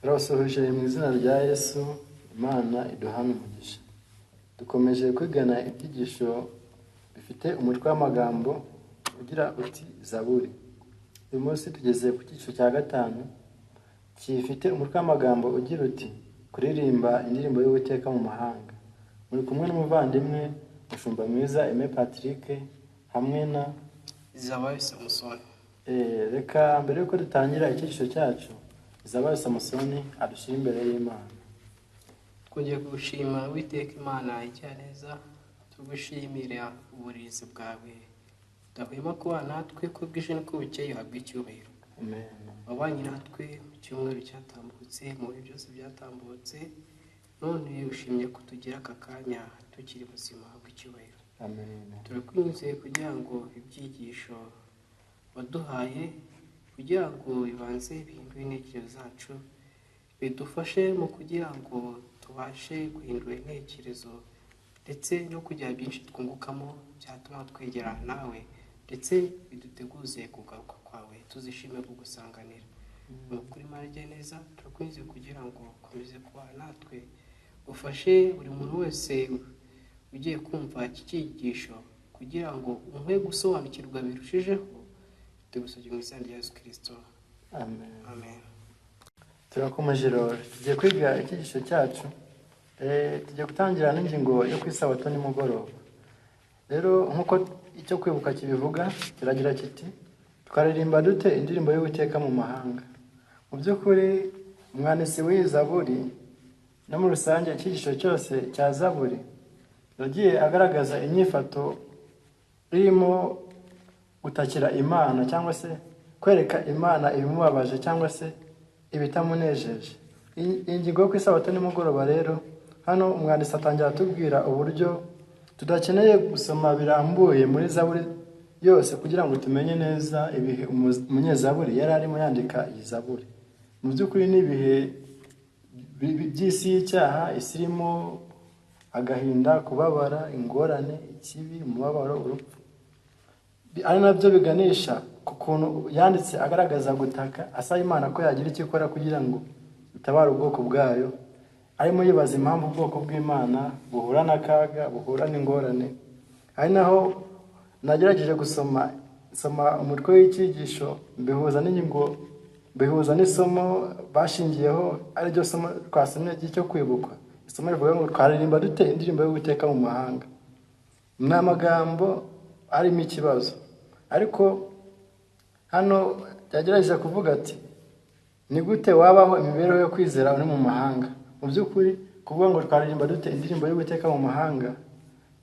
Turabasuhuje mu izina rya Yesu, Imana iduhane umugisha. Dukomeje kwigana icyigisho bifite umutwe w'amagambo ugira uti Zaburi. Uyu munsi tugeze ku cyigisho cya 5 gifite umutwe w'amagambo ugira uti Kuririmba indirimbo y'Uwiteka mu mahanga. Muri kumwe n'umuvandimwe mushumba mwiza Patrick hamwe na Zaburi Samusoni. Reka mbere yuko dutangira icyigisho cyacu, Zaburi Samusoni adushyira imbere y'Imana. Twongeye gushima Uwiteka Imana icyaneza, tugushimira uburizi bwawe udahwema kuba natwe ko bwije no bukeye habwa icyubahiro. Amen. Wabanye natwe mu cyumweru cyatambutse, mu bihe byose byatambutse, none ushimye kutugira aka kanya tukiri buzima habwa icyubahiro. Amen. Turakwinjiye kugira ngo ibyigisho waduhaye kugira ngo bibanze bihindure intekerezo zacu, bidufashe mu kugira ngo tubashe guhindura intekerezo ndetse no kugira byinshi twungukamo byatuma twegerana nawe, ndetse biduteguze kugaruka kwawe tuzishime kugusanganira. Kuri marige neza turakwinjiye kugira ngo ukomeze kuba natwe, ufashe buri muntu wese ugiye kumva iki cyigisho kugira ngo umwe gusobanukirwa birushijeho. Tugusabye mu izina rya Yesu Kristo. Amen. Amen. Turakomeje rero tugiye kwiga icyigisho cyacu. Tugiye gutangira n'ingingo yo kwisabato nimugoroba. Rero nkuko icyo kwibuka kibivuga kiragira kiti twaririmba dute indirimbo y'Uwiteka mu mahanga. Mu by'ukuri umwanditsi w'iyi Zaburi no muri rusange icyigisho cyose cya Zaburi yagiye agaragaza inyifato irimo gutakira Imana cyangwa se kwereka Imana ibimubabaje cyangwa se ibitamunejeje. Iyi ngingo yo kwisabato nimugoroba rero, hano umwanditsi atangira atubwira uburyo tudakeneye gusoma birambuye muri Zaburi yose kugira ngo tumenye neza ibihe umunyezaburi yari arimo yandika iyi Zaburi. Mu by'ukuri ni ibihe by'isi y'icyaha, isi irimo agahinda, kubabara, ingorane, ikibi, umubabaro, urupfu. Ari nabyo biganisha ku kuntu yanditse agaragaza gutaka asaba Imana ko yagira icyo ikora kugira ngo itabare ubwoko bwayo. Arimo yibaza impamvu ubwoko bw'Imana buhura n'akaga, buhura n'ingorane. Ari naho nagerageje gusoma umutwe w'icyigisho mbihuza n'ingingo, mbihuza n'isomo bashingiyeho, ari ryo somo twasomye ry'icyo kwibukwa. Isomo rivuga ngo twaririmba dute indirimbo y'Uwiteka mu mahanga. Ni amagambo arimo ikibazo, ariko hano yagerageje kuvuga ati ni gute wabaho imibereho yo kwizera uri mu mahanga. Mu by'ukuri kuvuga ngo twaririmba dute indirimbo y'Uwiteka mu mahanga,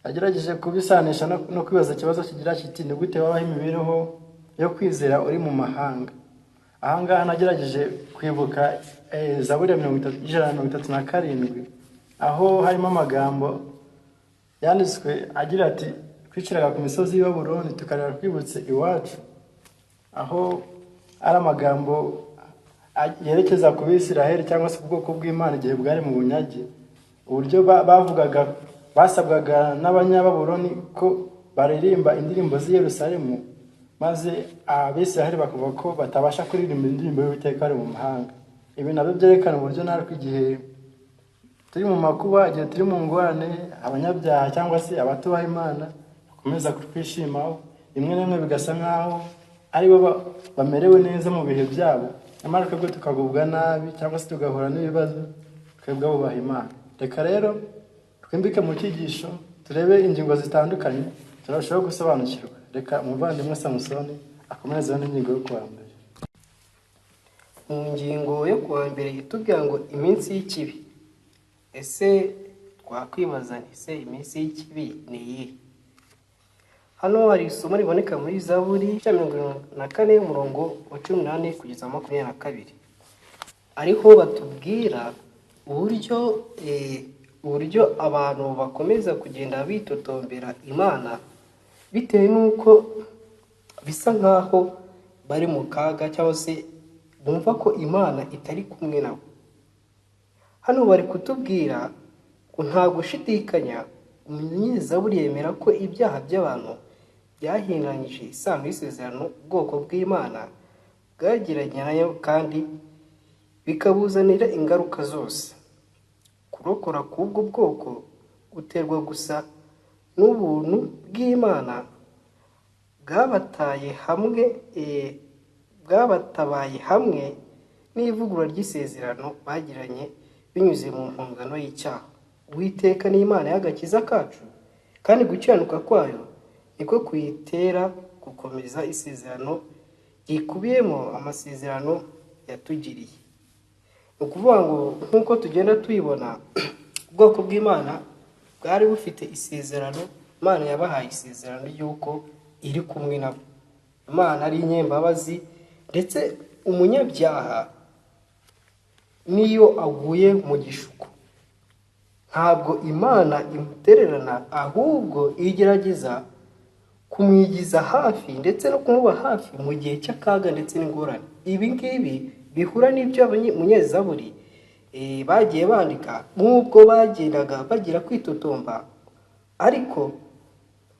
yagerageje kubisanisha no kwibaza ikibazo kigira kiti ni gute wabaho imibereho yo kwizera uri mu mahanga. Ahangaha nagerageje kwibuka Zaburi ya 137 aho harimo amagambo yanditswe agira ati twiciraga ku misozi y'I Babuloni tukareba twibutse iwacu, aho ari amagambo yerekeza ku Bisiraheli cyangwa se ubwoko bw'Imana igihe bwari mu bunyage. Uburyo bavugaga basabwaga n'abanyababuloni ko baririmba indirimbo z'i Yerusalemu, maze Abisiraheli bakavuga ko batabasha kuririmba indirimbo y'Uwiteka ari mu mahanga. Ibi nabyo byerekana uburyo natwe igihe turi mu makuba, igihe turi mu ngorane, abanyabyaha cyangwa se abatubaha Imana bakomeza kutwishimaho, rimwe na rimwe bigasa nk'aho aribo bamerewe neza mu bihe byabo, nyamara twebwe tukagubwa nabi cyangwa se tugahura n'ibibazo twebwe bubaha Imana. Reka rero twimbike mu cyigisho turebe ingingo zitandukanye turashobora gusobanukirwa. Reka umuvandimwe Samusoni akomerezeho n'ingingo yo kuwa mbere. Mu ngingo yo kuwa mbere itubwira ngo iminsi y'ikibi. Ese twakwibaza ese iminsi y'ikibi ni iyihe? Hano hari isomo riboneka muri Zaburi 54 umurongo wa 18 kugeza 22. Ariho batubwira uburyo abantu bakomeza kugenda bitotombera Imana bitewe n'uko bisa nkaho bari mu kaga cyangwa se bumva ko Imana itari kumwe nabo. Hano bari kutubwira ko nta gushidikanya umunyezaburi yemera ko ibyaha by'abantu byahindanyije isano y'isezerano ubwoko bw'Imana bwagiranye nayo, kandi bikabuzanira ingaruka zose. Kurokora k'ubwo bwoko guterwa gusa n'ubuntu bw'Imana bwabatabaye hamwe n'ivugurura ry'isezerano bagiranye binyuze mu mpongano y'icyaha. Uwiteka ni Imana y'agakiza kacu, kandi gukiranuka kwayo niko kuyitera gukomeza isezerano ryikubiyemo amasezerano yatugiriye. Ni ukuvuga ngo nk'uko tugenda tuyibona, ubwoko bw'Imana bwari bufite isezerano. Imana yabahaye isezerano y'uko iri kumwe nabo. Imana ari inyembabazi, ndetse umunyabyaha niyo aguye mu gishuko, ntabwo Imana imutererana, ahubwo igerageza kumwigiza hafi ndetse no kumuba hafi mu gihe cy'akaga ndetse n'ingorane. Ibi ngibi bihura n'ibyo umunyezaburi bagiye bandika, n'ubwo bagendaga bagira kwitotomba, ariko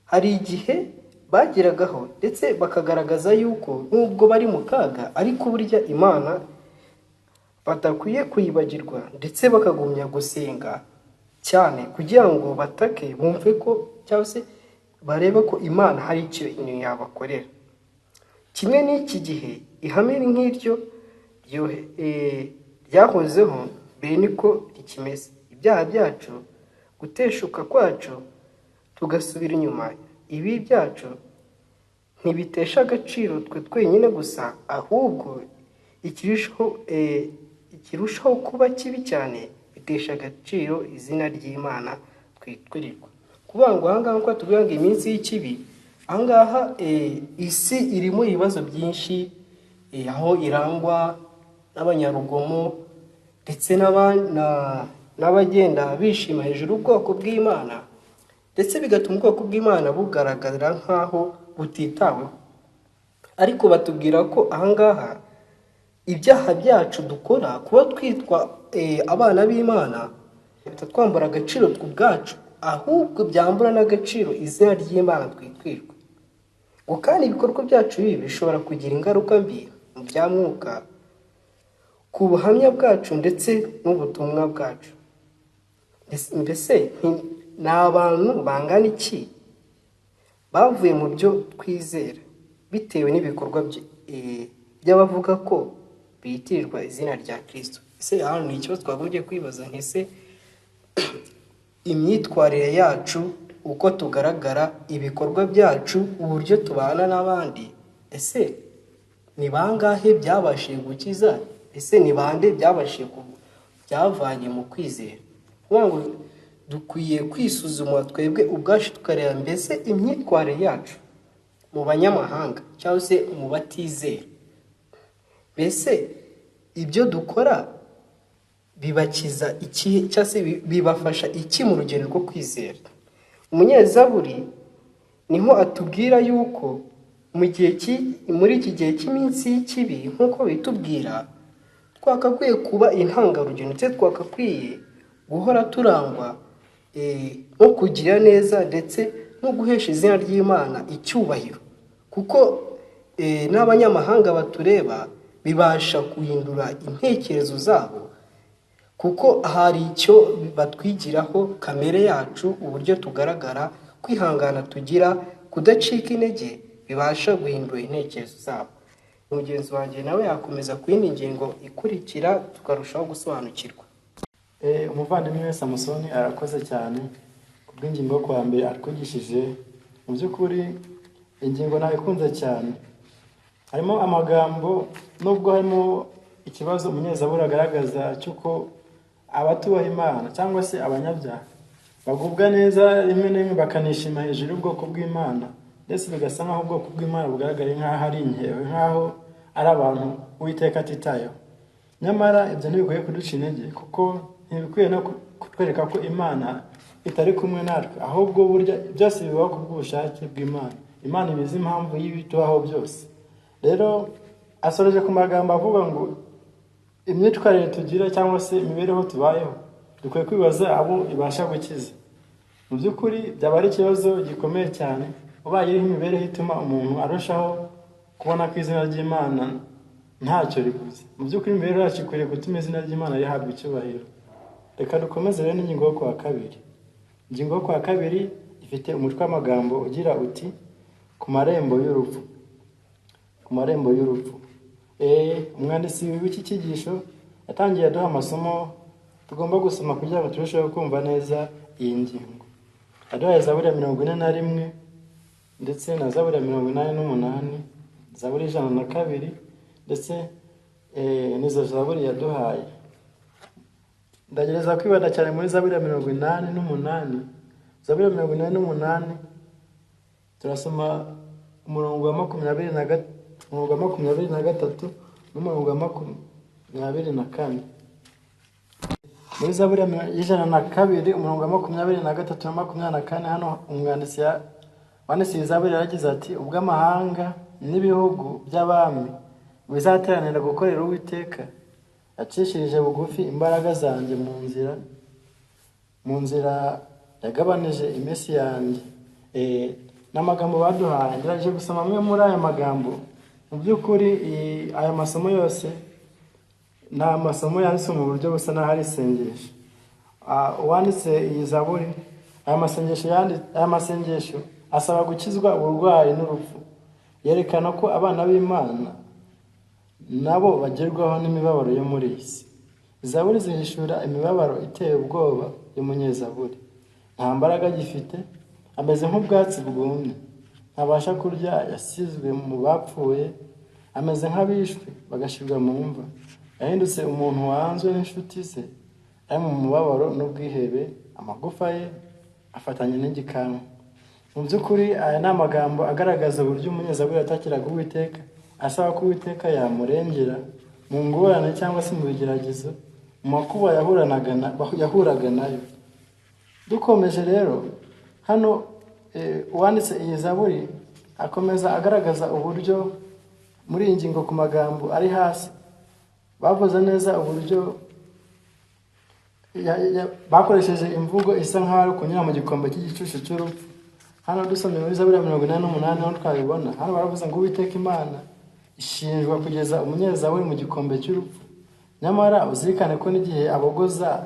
hari igihe bageragaho ndetse bakagaragaza yuko nubwo bari mu kaga, ariko burya Imana batakwiye kuyibagirwa, ndetse bakagumya gusenga cyane kugira ngo batake, bumve ko cyangwa se barebe ko Imana hari icyo yabakorera. Kimwe n'iki gihe, ihame nk'iryo ryahozeho mbere niko rikimeze. Ibyaha byacu, guteshuka kwacu tugasubira inyuma, ibi byacu ntibitesha agaciro twe twenyine gusa, ahubwo ikirushaho kuba kibi cyane, bitesha agaciro izina ry'Imana twitwirirwa. Kuvuga ngo ahangaha uko tuvuga ngo iminsi y'ikibi, ahangaha isi irimo ibibazo byinshi, aho irangwa n'abanyarugomo ndetse n'abagenda bishima hejuru ubwoko bw'Imana, ndetse bigatuma ubwoko bw'Imana bugaragara nk'aho butitaweho. Ariko batubwira ko ahangaha ibyaha byacu dukora, kuba twitwa abana b'Imana, bitatwambura agaciro ubwacu, ahubwo byambura n'agaciro izina ry'Imana twitwirwa. Ngo kandi ibikorwa byacu bibi bishobora kugira ingaruka mbi mu bya mwuka ku buhamya bwacu ndetse n'ubutumwa bwacu. Mbese ni abantu bangana iki bavuye mu byo twizera bitewe n'ibikorwa by'abavuga ko bitirirwa izina rya Kristo? Ese hano ni ikibazo twagombye kwibaza, ntese imyitwarire yacu, uko tugaragara, ibikorwa byacu, uburyo tubana n'abandi, ese ni bangahe byabashije gukiza? Ese ni bande byavanye mu kwizera? Kuvuga ngo dukwiye kwisuzuma twebwe ubwacu, tukareba mbese imyitwarire yacu mu banyamahanga cyangwa se mu batizera, mbese ibyo dukora bibakiza iki cyangwa se bibafasha iki mu rugendo rwo kwizera? Umunyezaburi niho atubwira yuko muri iki gihe cy'iminsi y'ikibi, nk'uko bitubwira, twakakwiye kuba intangarugero, ndetse twakakwiye guhora turangwa no kugira neza ndetse no guhesha izina ry'Imana icyubahiro, kuko n'abanyamahanga batureba bibasha guhindura intekerezo zabo, kuko hari icyo batwigiraho, kamere yacu, uburyo tugaragara, kwihangana tugira, kudacika intege, bibasha guhindura intekerezo zabo. Mugenzi wanjye nawe yakomeza ku yindi ngingo ikurikira, tukarushaho gusobanukirwa. Umuvandimwe Samusoni arakoze cyane ku bw'ingingo yo kuwa mbere atwigishije. Mu by'ukuri ingingo nayikunze cyane, harimo amagambo, nubwo harimo ikibazo umunyezaburi agaragaza cy'uko abatubaha Imana cyangwa se abanyabyaha bagubwa neza rimwe na rimwe bakanishima hejuru y'ubwoko bw'Imana, ndetse bigasa nk'aho ubwoko bw'Imana bugaragara nk'aho ari inkewe, nk'aho ari abantu Uwiteka atitayeho. Nyamara ibyo ntibikwiye kuduca intege, kuko ntibikwiye no kutwereka ko Imana itari kumwe natwe, ahubwo burya byose bibaho ku bw'ubushake bw'Imana. Imana ibizi impamvu y'ibitubaho byose. Rero asoreje ku magambo avuga ngo imyitwarire tugira cyangwa se imibereho tubayeho, dukwiye kwibaza abo ibasha gukiza. Mu by'ukuri byaba ari ikibazo gikomeye cyane ubaye iriho imibereho ituma umuntu arushaho kubona ko izina ry'Imana ntacyo rivuze. Mu by'ukuri imbere yacu ikwiriye gutuma izina ry'Imana rihabwa icyubahiro. Reka dukomeze rero n'ingingo yo kuwa kabiri. Ingingo yo kuwa kabiri ifite umutwe w'amagambo ugira uti ku marembo y'urupfu. Ku marembo y'urupfu. Umwanditsi w'iki cyigisho yatangiye aduha amasomo tugomba gusoma kugira ngo turusheho kumva neza iyi ngingo. Aduhaye Zaburi ya 41 ndetse na Zaburi ya 88, Zaburi 102 ndetse nizo Zaburi yaduhaye. Ndagereza kwibanda cyane muri Zaburi ya 88. Zaburi ya 88 turasoma umurongo wa 23 n'umurongo wa 24. Muri Zaburi ya 102 umurongo wa 23 na 24 hano umwanditsi Zaburi yaragize ati ubwo amahanga n'ibihugu by'abami bizateranira gukorera Uwiteka, yacishirije bugufi imbaraga zanjye mu nzira yagabanije iminsi yanjye. N'amagambo baduhaye ndiraje gusoma amwe muri aya magambo. Mu by'ukuri aya masomo yose ni amasomo yanditse mu buryo busa n'aho ari isengesho. Uwanditse iyi Zaburi, aya masengesho asaba gukizwa uburwayi n'urupfu. Yerekana ko abana b'Imana nabo bagerwaho n'imibabaro yo muri iyi si. Zaburi zihishura imibabaro iteye ubwoba y'umunyezaburi. Nta mbaraga gifite, ameze nk'ubwatsi bwumye, ntabasha kurya, yasizwe mu bapfuye, ameze nk'abishwe bagashirwa mu mva. Yahindutse umuntu wanzwe n'inshuti ze, ari mu mubabaro n'ubwihebe, amagufa ye afatanye n'igikanka. Mu by'ukuri aya ni amagambo agaragaza uburyo umunyezaburi atakiraga Uwiteka, asaba ko Uwiteka yamurengera mu ngorane cyangwa se mu bigeragezo, mu makuba yahuraga nayo. Dukomeje rero, hano uwanditse iyi Zaburi akomeza agaragaza uburyo muri iyi ngingo ku magambo ari hasi bavuze neza uburyo bakoresheje imvugo isa nk'aho kunyura mu gikombe cy'igicucu cy'urupfu. Hano dusomye muri Zaburi ya 88 aho twabibona, hano baravuze ngo Uwiteka Imana ishinjwa kugeza umunyezaburi mu gikombe cy'urupfu. Nyamara uzirikane ko n'igihe abogoza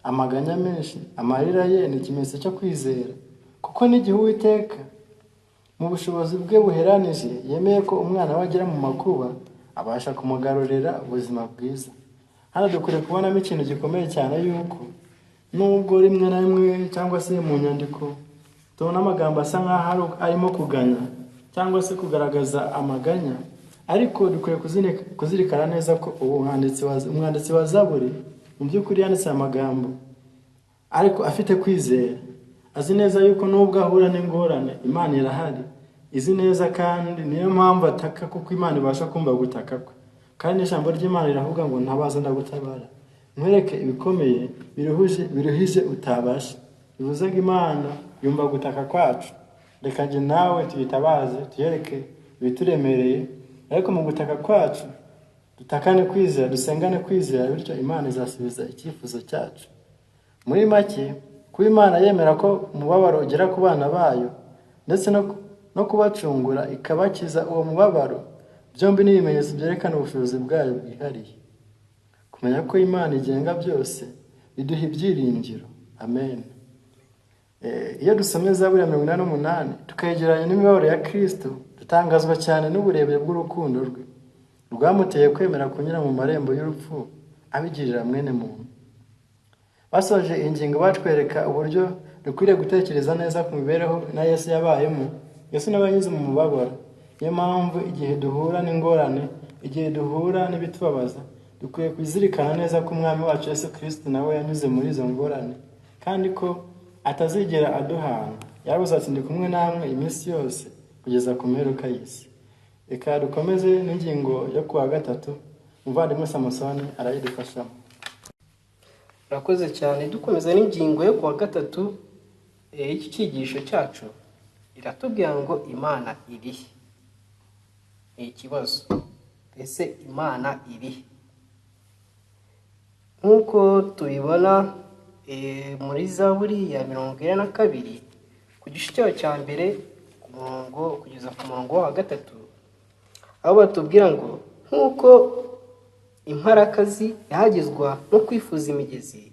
amaganya menshi, amarira ye ni ikimenyetso cyo kwizera, kuko n'igihe Uwiteka mu bushobozi bwe buheranije yemeye ko umwana we agera mu makuba, abasha kumugarurira ubuzima bwiza. Hano dukwiriye kubonamo ikintu gikomeye cyane yuko nubwo rimwe na rimwe cyangwa se mu nyandiko tubona amagambo asa nk'aho arimo kuganya cyangwa se kugaragaza amaganya, ariko dukwiye kuzirikana neza ko umwanditsi wa Zaburi mu by'ukuri yanditse amagambo ariko afite kwizera. Azi neza yuko nubwo ahura n'ingorane, Imana irahari. Izi neza kandi niyo mpamvu ataka, kuko Imana ibasha kumva gutaka kwe. Kandi ijambo ry'Imana riravuga ngo ntabaza ndagutabara, nkwereke ibikomeye biruhije utabasha. Bivuze ngo Imana yumva gutaka kwacu. Reka njye nawe tuyitabaze, tuyereke ibituremereye, ariko mu gutaka kwacu dutakane kwizera, dusengane kwizera, bityo Imana izasubiza icyifuzo cyacu. Muri make, kuba Imana yemera ko umubabaro ugera ku bana bayo ndetse no kubacungura ikabakiza uwo mubabaro, byombi ni ibimenyetso byerekana ubushobozi bwayo bwihariye. Kumenya ko Imana igenga byose biduha ibyiringiro. Amen. Iyo dusomye Zaburi ya 88 tukayegeranya n'imibabaro ya Kristo, dutangazwa cyane n'uburebure bw'urukundo rwe rwamuteye kwemera kunyura mu marembo y'urupfu abigirira mwene muntu. Basoje ingingo batwereka uburyo dukwiriye gutekereza neza ku mibereho na Yesu yabayemo. Yesu nawe yanyuze mu mubabaro. Niyo mpamvu igihe duhura n'ingorane, igihe duhura n'ibitubabaza, dukwiye kuzirikana neza ko umwami wacu Yesu Kristo nawe yanyuze muri izo ngorane, kandi ko atazigera aduhana. Yaravuze ati ndi kumwe namwe iminsi yose kugeza ku mperuka y'isi. Reka dukomeze n'ingingo yo kuwa gatatu. Umuvandimwe Samusoni arayidufashamo. Urakoze cyane. Dukomeza n'ingingo yo kuwa gatatu y'iki cyigisho cyacu, iratubwira ngo Imana irihe. Ni ikibazo. Ese Imana irihe? Nk'uko tubibona muri Zaburi ya 42 ku gice cyayo cya mbere ku murongo kugeza ku murongo wa gatatu, aho batubwira ngo nk'uko imparakazi yahagizwa no kwifuza imigezi,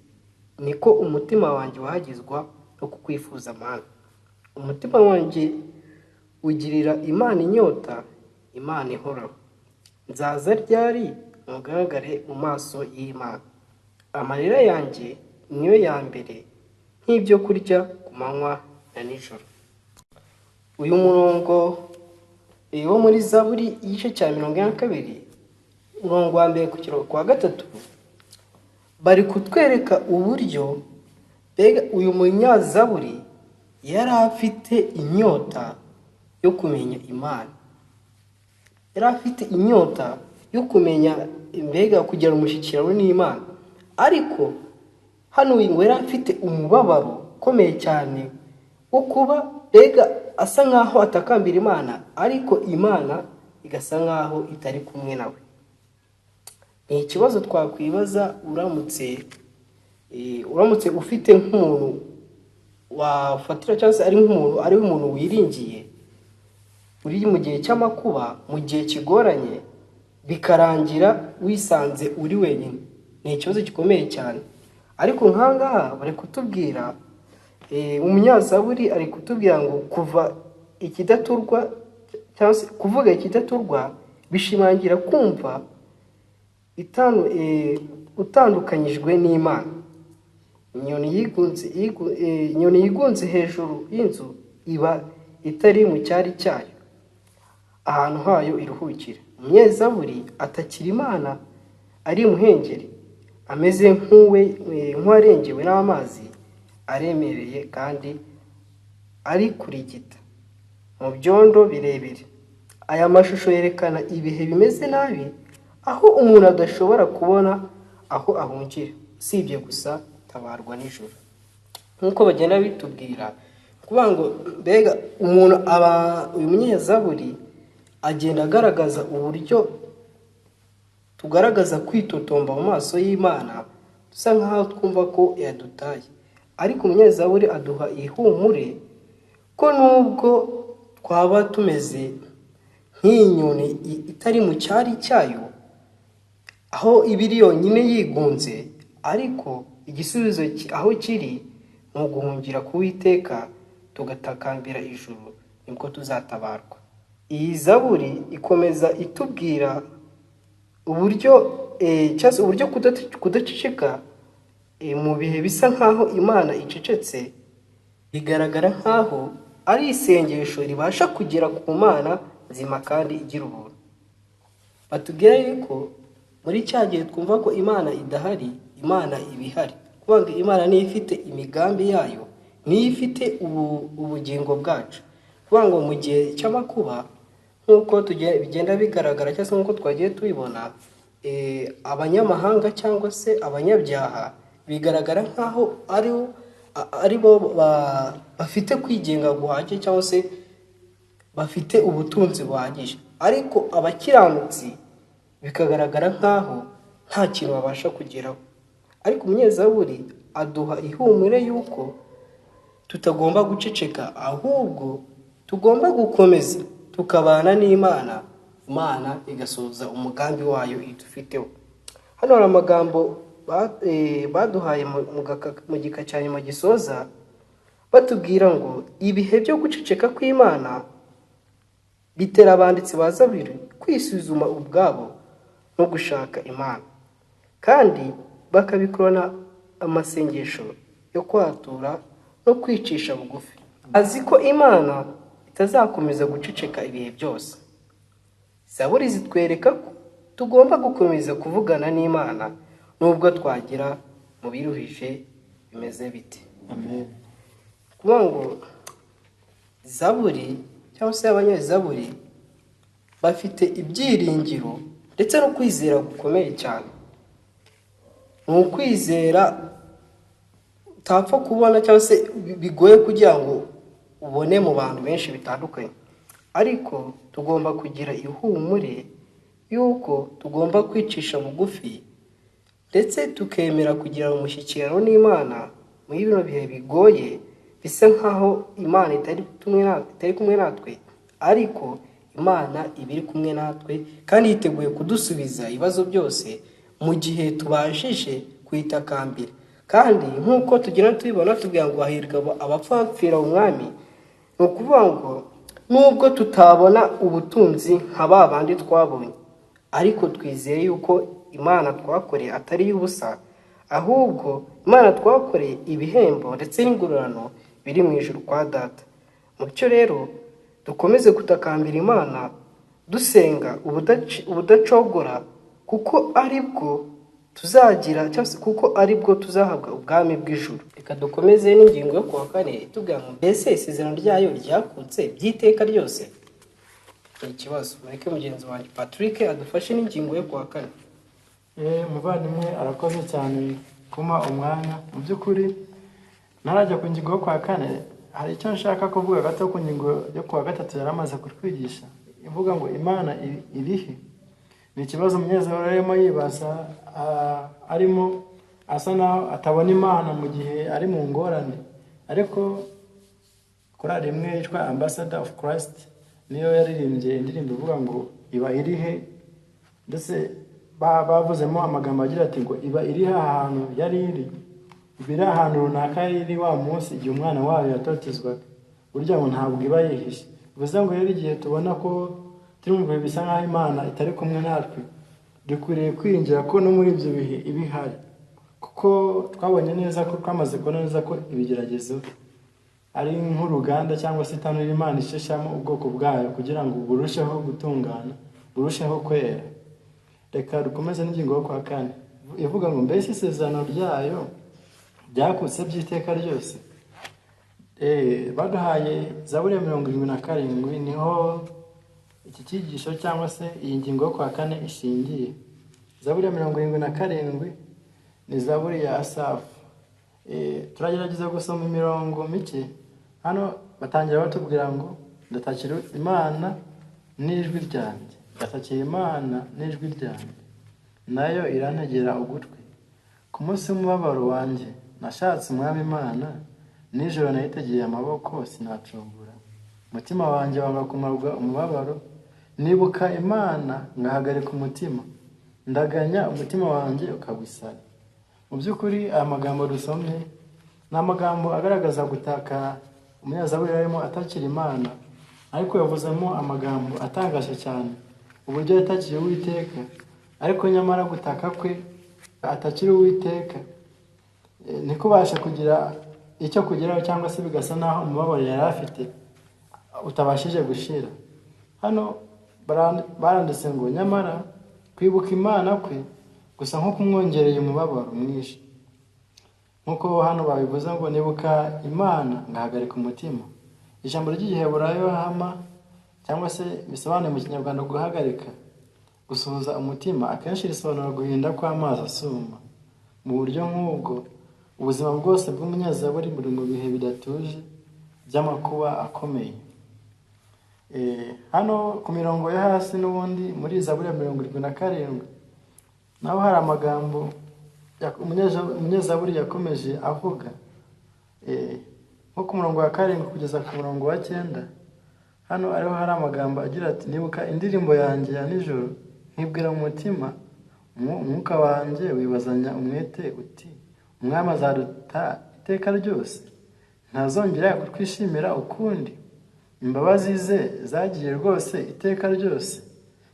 niko umutima wanjye wahagizwa no kukwifuza Mana. Umutima wanjye ugirira Imana inyota, Imana ihoraho. Nzaza ryari mugaragare mu maso y'Imana. Amarira yanjye niyo ya mbere nk'ibyo kurya ku manywa na nijoro. Uyu murongo wo muri Zaburi igice cya 42 umurongo wa mbere kugera kwa gatatu bari kutwereka uburyo mbega uyu munyazaburi yari afite inyota yo kumenya Imana. Yari afite inyota yo kumenya mbega kugira umushyikirano n'Imana. Ariko hano ngo yari afite umubabaro ukomeye cyane wo kuba mbega asa nkaho atakambira Imana, ariko Imana igasa nkaho itari kumwe nawe. Ni ikibazo twakwibaza uramutse ufite nk'umuntu wafatira cyangwa se ari umuntu wiringiye, uri mu gihe cy'amakuba, mu gihe kigoranye, bikarangira wisanze uri wenyine. Ni ikibazo gikomeye cyane. Ariko nkangaha bari kutubwira, umunyazaburi ari kutubwira ngo kuva ikidaturwa cyangwa se kuvuga ikidaturwa bishimangira kumva utandukanyijwe n'Imana. Inyoni yigunze hejuru y'inzu iba itari mu cyari cyayo, ahantu hayo iruhukira. Umunyezaburi atakira Imana ari muhengeri, ameze nk'uwarengewe n'amazi aremereye kandi ari kurigita mu byondo birebire. Aya mashusho yerekana ibihe bimeze nabi, aho umuntu adashobora kubona aho ahungira, usibye gusa tabarwa nijoro. Nk'uko bagenda bitubwira kuvuga ngo mbega uyu munyezaburi agenda agaragaza uburyo tugaragaza kwitotomba mu maso y'Imana, dusa nkaho twumva ko yadutaye. Ariko umunyezaburi aduha ihumure ko nubwo twaba tumeze nk'inyoni itari mu cyari cyayo, aho ibiri yonyine yigunze, ariko igisubizo aho kiri mu guhungira ku Uwiteka, tugatakambira ijuru, nibwo tuzatabarwa. Iyi zaburi ikomeza itubwira uburyo kudaceceka mu bihe bisa nkaho Imana icecetse bigaragara nkaho ari isengesho ribasha kugera ku Mana nzima kandi igira ubuntu. Batubwira yuko muri cya gihe twumva ko Imana idahari, Imana iba ihari. Kuvuga ngo Imana niyo ifite imigambi yayo, niyo ifite ubugingo bwacu. Kuvuga ngo mu gihe cy'amakuba, nk'uko bigenda bigaragara cyangwa se nk'uko twagiye tubibona, abanyamahanga cyangwa se abanyabyaha bigaragara nkaho ari bo bafite kwigenga guhagije cyangwa se bafite ubutunzi buhagije, ariko abakiranutsi bikagaragara nkaho nta kintu babasha kugeraho. Ariko umunyezaburi aduha ihumure yuko tutagomba guceceka, ahubwo tugomba gukomeza tukabana n'Imana, Imana igasohoza umugambi wayo idufiteho. Hano hari amagambo baduhaye mu gika cya nyuma gisoza, batubwira ngo ibihe byo guceceka kw'Imana bitera abanditsi ba Zaburi kwisuzuma ubwabo no gushaka Imana, kandi bakabikorana amasengesho yo kwatura no kwicisha bugufi. Azi ko Imana itazakomeza guceceka ibihe byose. Zaburi zitwereka ko tugomba gukomeza kuvugana n'Imana nubwo twagira mu biruhije bimeze bite. Amen. Kuvuga ngo Zaburi cyangwa se abanyezaburi bafite ibyiringiro ndetse no kwizera gukomeye cyane. Ni ukwizera utapfa kubona cyangwa se bigoye kugira ngo ubone mu bantu benshi bitandukanye, ariko tugomba kugira ihumure yuko tugomba kwicisha bugufi ndetse tukemera kugira umushyikirano n'Imana muri bino bihe bigoye, bisa nkaho Imana itari kumwe natwe, ariko Imana iba iri kumwe natwe kandi yiteguye kudusubiza ibibazo byose mu gihe tubashije kuyitakambira. Kandi nk'uko tugenda tubibona tubwira ngo hahirwa abapfa bapfira umwami, ni ukuvuga ngo nubwo tutabona ubutunzi nka ba bandi twabonye, ariko twizeye yuko Imana twakoreye atari iy'ubusa, ahubwo Imana twakoreye ibihembo ndetse n'ingororano biri mu ijuru kwa Data. Mucyo rero dukomeze gutakambira Imana dusenga ubudacogora, kuko aribwo tuzagira cyangwa se kuko aribwo tuzahabwa ubwami bw'ijuru. Reka dukomeze n'ingingo yo kuwa kane itubwira ngo mbese isezerano ryayo ryakutse by'iteka ryose. Ni ikibazo. Mureke mugenzi wanjye Patrick adufashe n'ingingo yo kuwa kane. Umuvandimwe arakoze cyane kuma umwanya. Mu by'ukuri ntarajya ku ngingo yo kuwa kane, hari icyo nshaka kuvuga gato ku ngingo yo kuwa gatatu yari amaze kutwigisha ivuga ngo Imana irihe. Ni ikibazo umunyezamu arimo yibaza, arimo asa naho atabona Imana mu gihe ari mu ngorane. Ariko korali imwe yitwa Ambassador of Christ niyo yaririmbye indirimbo ivuga ngo iba irihe, ndetse bavuzemo amagambo agira ati ngo iba irihe ahantu yari iri, biri ahantu runaka iri wa munsi igihe umwana wayo yatotezwaga, burya ngo ntabwo iba yihishe. Bivuze ngo rero igihe tubona ko turi mu bihe bisa nk'aho Imana itari kumwe natwe, dukwiriye kwiringira ko no muri ibyo bihe iba ihari, kuko twabonye neza ko twamaze kubona neza ko ibigeragezo ari nk'uruganda cyangwa se itanura Imana isheshamo ubwoko bwayo kugira ngo burusheho gutungana, burusheho kwera. Reka dukomeze n'ingingo yo kwa kane ivuga ngo mbese isezerano ryayo ryakutse by'iteka ryose. Baduhaye Zaburi ya 77, niho iki cyigisho cyangwa se iyi ngingo yo kwa kane ishingiye. Zaburi ya 77 ni Zaburi ya Asafu. Turagerageza gusoma imirongo mike. Hano batangira batubwira ngo ndatakira Imana n'ijwi ryanjye, ndatakira Imana n'ijwi ryanjye, nayo irantegera ugutwi. Ku munsi w'umubabaro wanjye nashatse umwami Imana, nijoro nayitegeye amaboko sinacogora. Umutima wanjye wanga kumarwa umubabaro, nibuka Imana ngahagarika umutima, ndaganya umutima wanjye ukagwisara. Mu by'ukuri aya magambo dusomye ni amagambo agaragaza gutaka umunyazaburi arimo atakira Imana, ariko yavuzemo amagambo atangaje cyane uburyo yatakiye Uwiteka, ariko nyamara gutaka kwe atakira Uwiteka ntikubasha kugira icyo kugeraho, cyangwa se bigasa naho umubabaro yari afite utabashije gushira. Hano baranditse ngo nyamara kwibuka Imana kwe gusa nko kumwongereye umubabaro mwinshi. Nkuko hano babivuze ngo nibuka Imana ngahagarika umutima. Ijambo ry'Igiheburayo hama cyangwa se bisobanuye mu Kinyarwanda guhagarika, gusuhuza umutima, akenshi risobanura guhinda kw'amazi asuma. Mu buryo nk'ubwo ubuzima bwose bw'umunyazaburi buri mu bihe bidatuje by'amakuba akomeye. Hano ku mirongo yo hasi n'ubundi muri Zaburi ya 77 naho hari amagambo umunyazaburi yakomeje avuga, nko ku murongo wa 7 kugeza ku murongo wa 9. Hano ariho hari amagambo agira ati nibuka indirimbo yanjye ya nijoro, nkibwira mu mutima, umwuka wanjye wibazanya umwete uti umwami azaduta iteka ryose, ntazongera kutwishimira ukundi. Imbabazi ze zagiye rwose iteka ryose,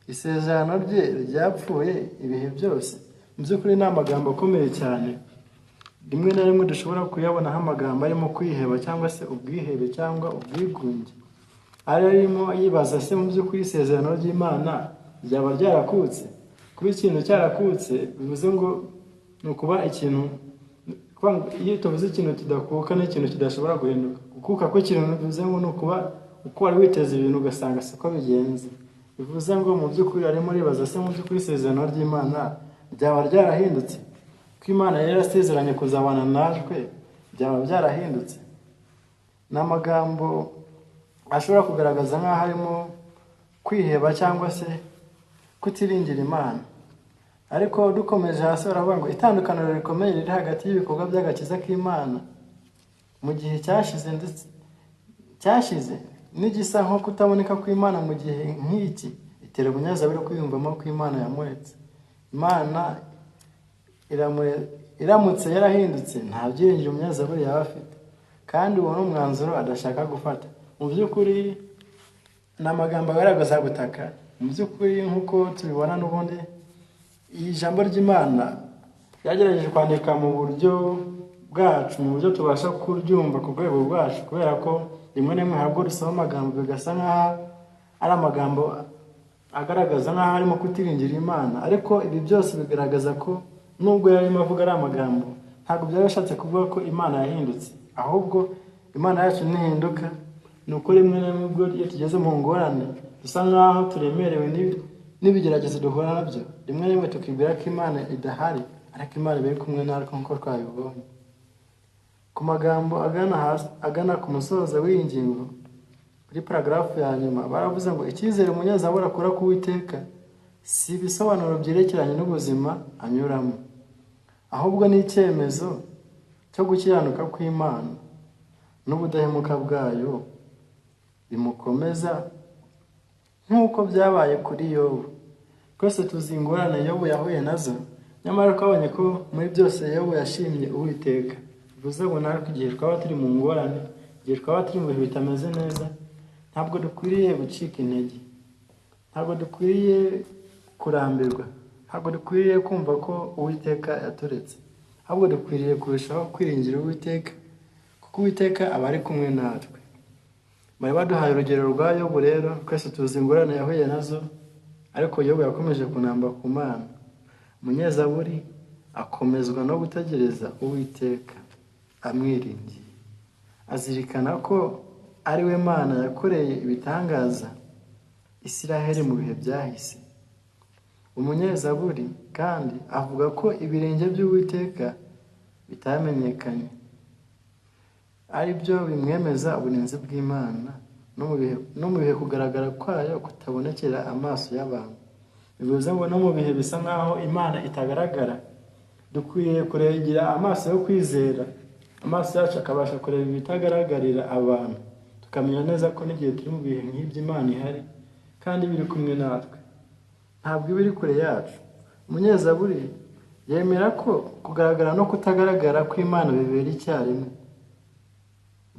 isezerano rye ryapfuye ibihe byose. Mu by'ukuri ni amagambo akomeye cyane, rimwe na rimwe dushobora kuyabonaho amagambo arimo kwiheba cyangwa se ubwihebe cyangwa ubwigunge, arimo yibaza se mu by'ukuri isezerano ry'Imana ryaba ryarakutse. Kuba ikintu cyarakutse bivuze ngo ni ukuba ikintu, iyo tuvuze ikintu kidakuka n'ikintu kidashobora guhinduka. Gukuka ko ikintu bivuze ngo ni ukuba uko wari witeze ibintu ugasanga siko bigenze. Bivuze ngo mu by'ukuri arimo ribaza se mu by'ukuri isezerano ry'Imana ryaba ryarahindutse, ko Imana yari yarasezeranye kuzabana natwe byaba byarahindutse. Ni amagambo ashobora kugaragaza nk'aho harimo kwiheba cyangwa se kutiringira Imana. Ariko dukomeje hasi baravuga ngo itandukaniro rikomeye riri hagati y'ibikorwa by'agakiza k'Imana mu gihe cyashize n'igisa nko kutaboneka kw'Imana mu gihe nk'iki itera umunyazaburi kwiyumvamo ko Imana yamuretse. Imana iramutse yarahindutse nta byiringiro umunyazaburi yaba afite, kandi uwo ni umwanzuro adashaka gufata. Mu by'ukuri ni amagambo agaragaza gutaka. Mu by'ukuri nk'uko tubibona n'ubundi iyi jambo ry'Imana yagerageje kwandika mu buryo bwacu, mu buryo tubasha kuryumva ku rwego rwacu, kubera ko rimwe na rimwe habwo dusoma amagambo bigasa nk'aho ari amagambo agaragaza nk'aho arimo kutiringira Imana, ariko ibi byose bigaragaza ko nubwo yarimo avuga ari amagambo ntabwo byari bishatse kuvuga ko Imana yahindutse, ahubwo Imana yacu ntihinduka. Ni uko rimwe na rimwe ubwo iyo tugeze mu ngorane dusa nk'aho turemerewe n'ibigeragezo duhura nabyo, rimwe na rimwe tukibwira ko Imana idahari, ariko Imana iba iri kumwe natwe nk'uko twabibonye. Ku magambo agana ku musozo w'iyi ngingo, kuri paragarafu ya nyuma baravuze ngo icyizere umunyazaburi akura ku Uwiteka si ibisobanuro byerekeranye n'ubuzima anyuramo, ahubwo ni icyemezo cyo gukiranuka kw'Imana n'ubudahemuka bwayo bimukomeza, nk'uko byabaye kuri Yobu. Twese tuzi ingorane Yobu yahuye nazo, nyamara twabonye ko muri byose Yobu yashimye Uwiteka. Bivuze ngo natwe igihe twaba turi mu ngorane, igihe twaba turi mu bihe bitameze neza, ntabwo dukwiriye gucika intege, ntabwo dukwiriye kurambirwa, ntabwo dukwiriye kumva ko Uwiteka yaturetse, ahubwo dukwiriye kurushaho kwiringira Uwiteka, kuko Uwiteka aba ari kumwe natwe. Bari baduhaye urugero rwa Yobu rero, twese tuzi ingorane yahuye nazo, ariko Yobu yakomeje kunamba ku Mana. Umunyezaburi akomezwa no gutegereza Uwiteka amwiringiye, azirikana ko ari we Mana yakoreye ibitangaza Isiraheli mu bihe byahise. Umunyezaburi kandi avuga ko ibirenge by'Uwiteka bitamenyekanye, ari byo bimwemeza uburinzi bw'Imana no mu bihe kugaragara kwayo kutabonekera amaso y'abantu. Bivuze ngo no mu bihe bisa nk'aho Imana itagaragara, dukwiriye kuregera amaso yo kwizera, amaso yacu akabasha kureba ibitagaragarira abantu, tukamenya neza ko n'igihe turi mu bihe nk'ibyo Imana ihari kandi biri kumwe natwe, ntabwo iba iri kure yacu. Umunyezaburi yemera ko kugaragara no kutagaragara kw'Imana bibera icyarimwe,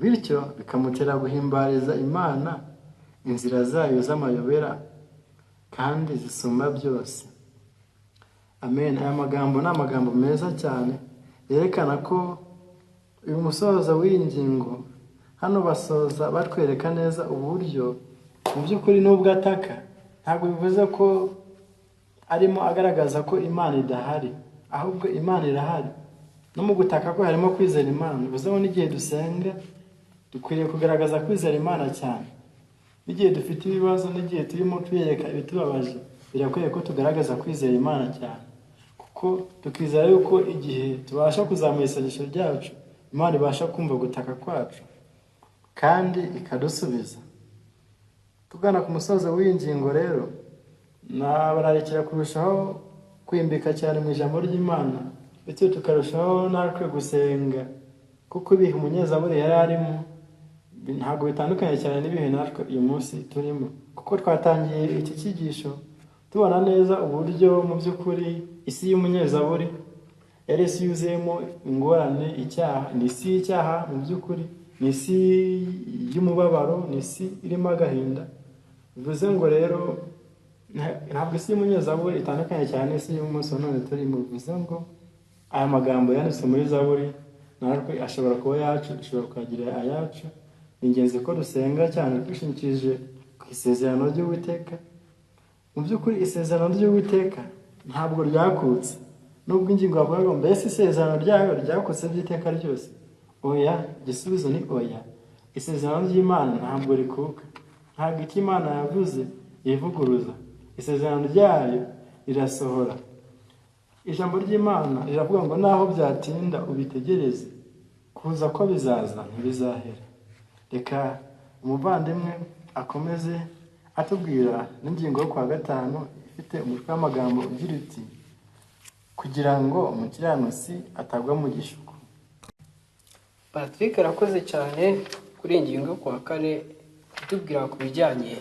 bityo bikamutera guhimbariza Imana inzira zayo z'amayobera kandi zisumba byose. Amen. Aya magambo ni amagambo meza cyane yerekana ko uyu musozo w'iyi ngingo hano basoza batwereka neza uburyo mu by'ukuri nubwo ataka ntabwo bivuze ko arimo agaragaza ko Imana idahari, ahubwo Imana irahari. No mu gutaka ko harimo kwizera Imana. Bivuze ngo n'igihe dusenga dukwiriye kugaragaza kwizera Imana cyane. N'igihe dufite ibibazo, n'igihe turimo twiyereka ibitubabaje, birakwiye ko tugaragaza kwizera Imana cyane, kuko tukizera yuko igihe tubasha kuzamura isengesho ryacu, Imana ibasha kumva gutaka kwacu kandi ikadusubiza. Tugana ku musozo w'iyi ngingo rero, nabararikira kurushaho kwimbika cyane mu ijambo ry'Imana, bityo tukarushaho natwe gusenga, kuko ibihe umunyezaburi yari arimo ntabwo bitandukanye cyane n'ibihe natwe uyu munsi turimo, kuko twatangiye iki cyigisho tubona neza uburyo mu by'ukuri isi y'umunyezaburi yari isi yuzuyemo ingorane, icyaha. Ni isi y'icyaha mu by'ukuri, ni isi y'umubabaro, ni isi irimo agahinda. Bivuze ngo rero ntabwo isi y'umunyezaburi itandukanye cyane n'isi y'umunsi wa none turimo. Bivuze ngo aya magambo yanditse muri Zaburi natwe ashobora kuba yacu, dushobora kuyagira ayacu. Ni ingenzi ko dusenga cyane twishingikirije ku isezerano ry'Uwiteka. Mu by'ukuri isezerano ry'Uwiteka ntabwo ryakutse, nubwo ingingo yavuga ngo mbese isezerano ryayo ryakutse by'iteka ryose. Oya, igisubizo ni oya. Isezerano ry'Imana ntabwo rikuka, ntabwo icyo Imana yavuze yivuguruza. Isezerano ryayo rirasohora. Ijambo ry'Imana riravuga ngo naho byatinda ubitegereze, kuza ko bizaza ntibizahera. Reka umuvandimwe akomeze atubwira n'ingingo yo kwa gatanu ifite umutwe w'amagambo ugira uti kugira ngo umukiranutsi atagwa mu gishuko. Patrick arakoze cyane kuri iyi ngingo yo kuwa kane itubwira ku bijyanye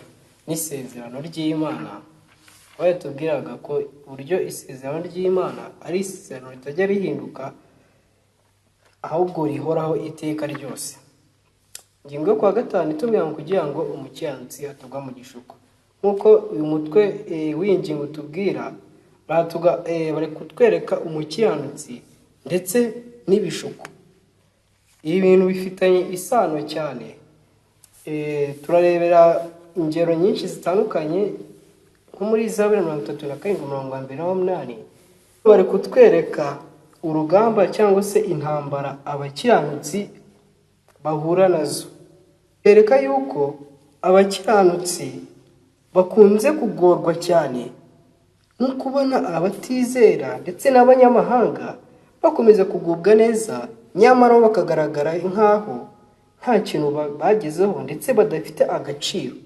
n'isezerano ry'Imana, aho yatubwiraga ko uburyo isezerano ry'Imana ari isezerano ritajya rihinduka ahubwo rihoraho iteka ryose. Ingingo yo kuwa gatanu itubwira ngo kugira ngo umukiranutsi atagwa mu gishuko. Nk'uko uyu mutwe w'iyi ngingo utubwira, bari kutwereka umukiranutsi ndetse n'ibishuko. Ibi bintu bifitanye isano cyane. Turarebera ingero nyinshi zitandukanye nko muri Zaburi 37:28, bari kutwereka urugamba cyangwa se intambara abakiranutsi bahura nazo. Bereka yuko abakiranutsi bakunze kugorwa cyane no kubona abatizera ndetse n'abanyamahanga bakomeza kugubwa neza, nyamara bakagaragara nk'aho nta kintu bagezeho ndetse badafite agaciro.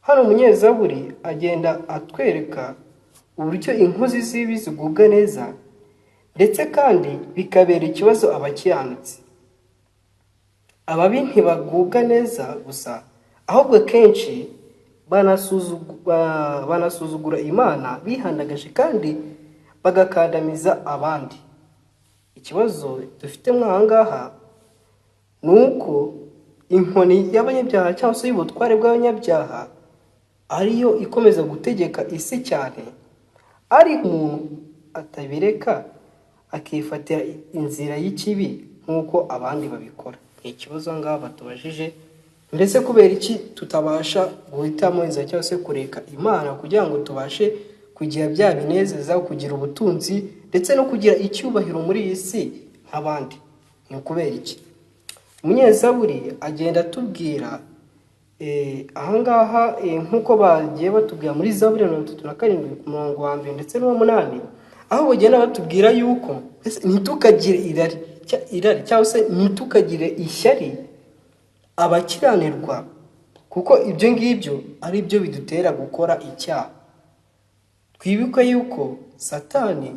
Hano umunyezaburi agenda atwereka uburyo inkozi z'ibibi zigubwa neza ndetse kandi bikabera ikibazo abakiranutsi. Ababi ntibagubwa neza gusa, ahubwo kenshi banasuzugura Imana bihandagaje kandi bagakandamiza abandi. Ikibazo dufite mwahangaha ni uko inkoni y'abanyabyaha cyangwa se y'ubutware bw'abanyabyaha ariyo ikomeza gutegeka isi cyane, ariko umuntu atabireka akifatira inzira y'ikibi nk'uko abandi babikora. Ni ikibazo ngaha batubajije, mbese kubera iki tutabasha guhitamo inzira cyangwa se kureka Imana kugira ngo tubashe kugira bya binezeza, kugira ubutunzi ndetse no kugira icyubahiro muri iyi si nk'abandi? Ni ukubera iki? Umunyezaburi agenda atubwira ahangaha nk'uko bagiye batubwira muri Zaburi 37:2 ndetse n'8, aho bagenda batubwira yuko ntitukagire irari cyangwa se ntitukagire ishyari abakiranirwa, kuko ibyo ngibyo ari byo bidutera gukora icyaha. Twibuke yuko Satani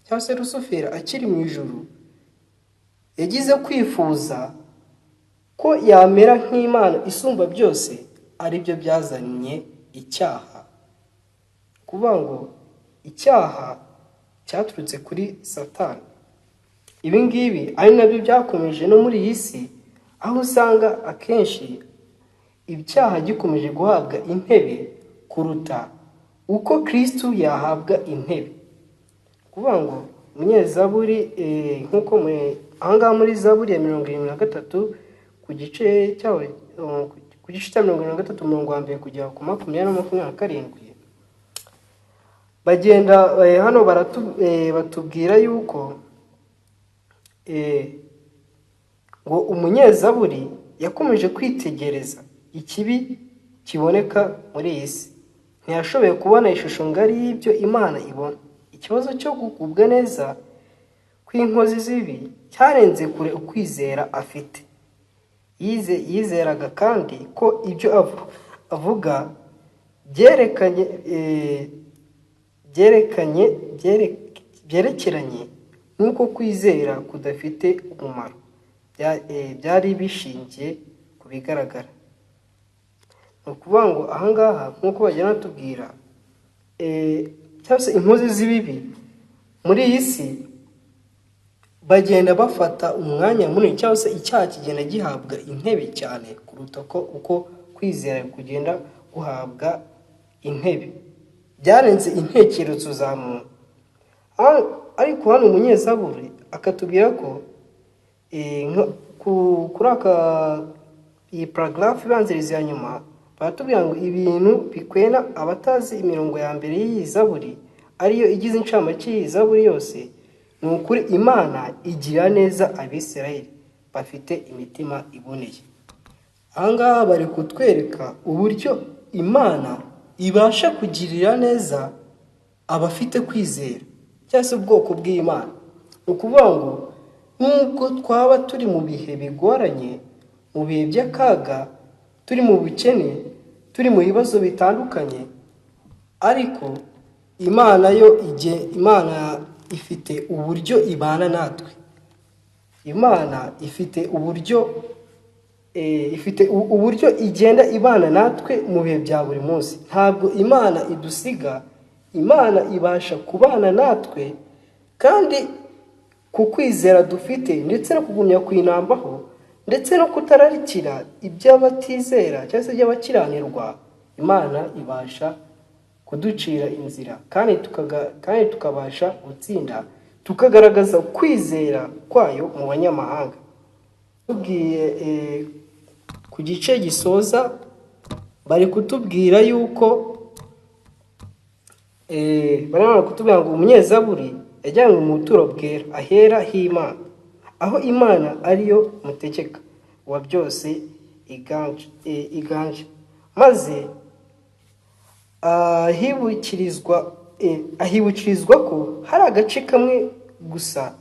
cyangwa se Rusufero akiri mu ijuru yagize kwifuza ko yamera nk'Imana isumba byose, ari byo byazanye icyaha. Kuvuga ngo icyaha cyaturutse kuri Satani. Ibi ngibi ari nabyo byakomeje no muri iyi si, aho usanga akenshi icyaha gikomeje guhabwa intebe kuruta uko Kristo yahabwa intebe. Kuvuga ngo umunyezaburi nk'uko ahangaha muri Zaburi ya 73 ku gice cya 73 kugera ku 27, bagenda hano batubwira yuko ngo umunyezaburi yakomeje kwitegereza ikibi kiboneka muri iyi si. Ntiyashoboye kubona ishusho ngari y'ibyo Imana ibona. Ikibazo cyo kugubwa neza kw'inkozi z'ibibi cyarenze kure ukwizera afite. Yizeraga kandi ko ibyo avuga byerekeranye n'uko kwizera kudafite umumaro byari bishingiye ku bigaragara. Ni ukuvuga ngo ahangaha nk'uko bagenda batubwira cyangwa se inkozi z'ibibi muri iyi si bagenda bafata umwanya munini, cyangwa se icyaha kigenda gihabwa intebe cyane kuruta uko kwizera kugenda guhabwa intebe. Byarenze intekerezo za muntu. Ariko hano umunyezaburi akatubwira ko kuri iyi paragraph ibanziriza ya nyuma baratubwira ngo ibintu bikwena abatazi imirongo ya mbere y'iyi Zaburi ariyo igize incamake y'iyi Zaburi yose, ni ukuri Imana igira neza Abisirayeli bafite imitima iboneye. Ahangaha bari kutwereka uburyo Imana ibasha kugirira neza abafite kwizera cyangwa se ubwoko bw'Imana. Ni ukuvuga ngo nubwo twaba turi mu bihe bigoranye, mu bihe by'akaga, turi mu bukene, turi mu bibazo bitandukanye, ariko Imana Imana ifite uburyo ibana natwe. Imana ifite uburyo ifite uburyo igenda ibana natwe mu bihe bya buri munsi. Ntabwo Imana idusiga, Imana ibasha kubana natwe, kandi ku kwizera dufite ndetse no kugumya kwinambaho ndetse no kutararikira iby'abatizera cyangwa se iby'abakiranirwa, Imana ibasha kuducira inzira kandi tukabasha gutsinda, tukagaragaza kwizera kwayo mu banyamahanga. Tubwiye ku gice gisoza bari kutubwira yuko barimo kutubwira ngo umunyezaburi yajyanywe mu buturo bwera ahera h'Imana, aho Imana ariyo mutegeka wa byose iganje, maze ahibukirizwa ko hari agace kamwe gusa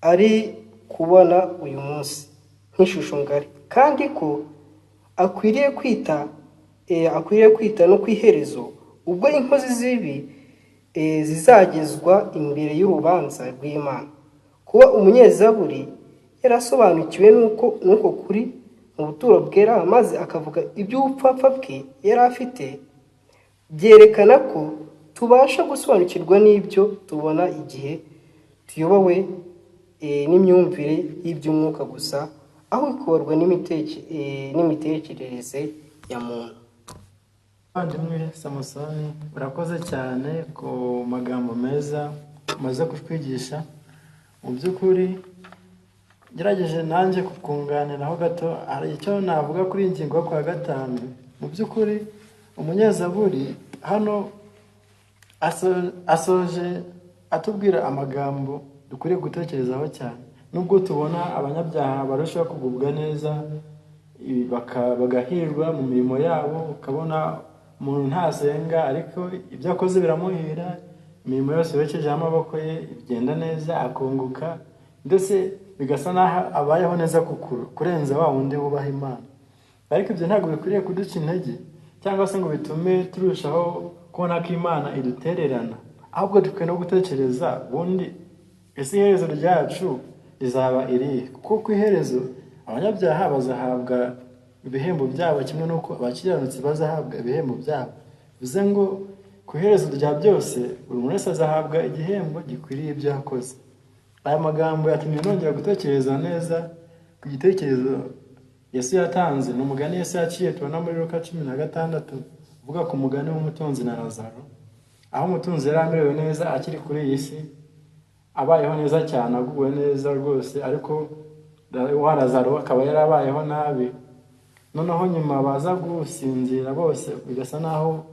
ari kubona uyu munsi nk'ishusho ngari, kandi ko akwiriye kwita no ku iherezo, ubwo inkozi z'ibi zizagezwa imbere y'urubanza rw'Imana. Kuba umunyezaburi yarasobanukiwe n'uko kuri mu buturo bwera, maze akavuga iby'ubupfapfa bwe yari afite, byerekana ko tubasha gusobanukirwa n'ibyo tubona igihe tuyobowe n'imyumvire y'iby'umwuka gusa, aho ikubarwa n'imitekerereze ya muntu. Bandimwe Samusoni, urakoze cyane ku magambo meza umaze kutwigisha. Mu by'ukuri gerageje nanjye kukunganiraho gato, hari icyo navuga kuri ingingo yo kwa gatanu. Mu by'ukuri umunyezaburi hano asoje atubwira amagambo dukwiriye gutekerezaho cyane. Nubwo tubona abanyabyaha barushaho kugubwa neza, bagahirwa mu mirimo yabo, ukabona umuntu ntasenga ariko ibyo akoze biramuhira, imirimo yose yokejeho amaboko ye igenda neza, akunguka, ndetse bigasa naho abayeho neza kurenza wa wundi wubaha Imana. Ariko ibyo ntabwo bikwiriye kuduca intege cyangwa se ngo bitume turushaho kubona ko Imana idutererana, ahubwo dukwiye no gutekereza ubundi ese iherezo ryacu rizaba irihe, kuko ku iherezo abanyabyaha bazahabwa ibihembo byabo kimwe n'uko abakiranutsi bazahabwa ibihembo byabo. Bivuze ngo ku iherezo rya byose buri muntu wese azahabwa igihembo gikwiriye ibyo yakoze. Aya magambo yatumye nongera gutekereza neza ku gitekerezo Yesu yatanze. Ni umugani Yesu yaciye tubona muri Luka 16 uvuga ku mugani w'umutunzi na Lazaro, aho umutunzi yari amerewe neza akiri kuri iyi si, abayeho neza cyane, aguwe neza rwose, ariko wa Lazaro akaba yarabayeho nabi. Noneho nyuma baza gusinzira bose, bigasa naho